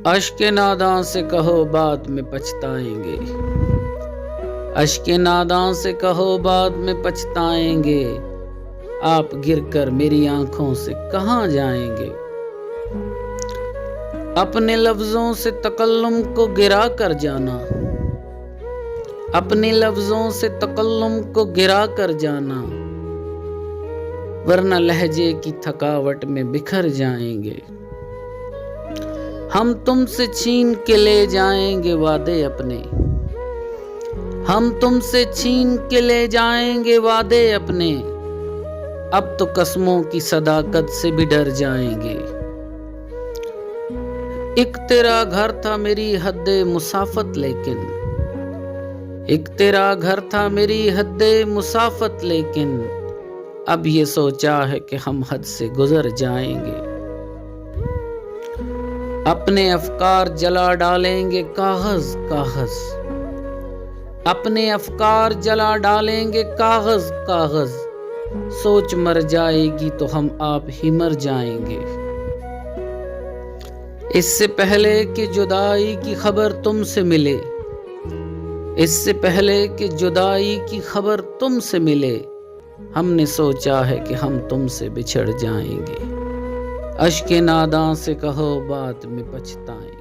अश्क-ए नादां से कहो बाद में पछताएंगे, अश्क-ए नादां से कहो बाद में पछताएंगे। आप गिरकर मेरी आंखों से कहाँ जाएंगे। अपने लफ्जों से तकल्लुम को गिरा कर जाना, अपने लफ्जों से तकल्लुम को गिरा कर जाना, वरना लहजे की थकावट में बिखर जाएंगे। हम तुमसे छीन के ले जाएंगे वादे अपने, हम तुमसे छीन के ले जाएंगे वादे अपने। अब तो कसमों की सदाकत से भी डर जाएंगे। एक तेरा घर था मेरी हद्दे मुसाफत लेकिन, एक तेरा घर था मेरी हद्दे मुसाफत लेकिन, अब ये सोचा है कि हम हद से गुजर जाएंगे। अपने अफकार जला डालेंगे कागज कागज, अपने अफकार जला डालेंगे कागज कागज। सोच मर जाएगी तो हम आप ही मर जाएंगे। इससे पहले कि जुदाई की खबर तुमसे मिले, इससे पहले कि जुदाई की खबर तुमसे मिले, हमने सोचा है कि हम तुमसे बिछड़ जाएंगे। अश्क-ए नादां से कहो बाद में पछताएं।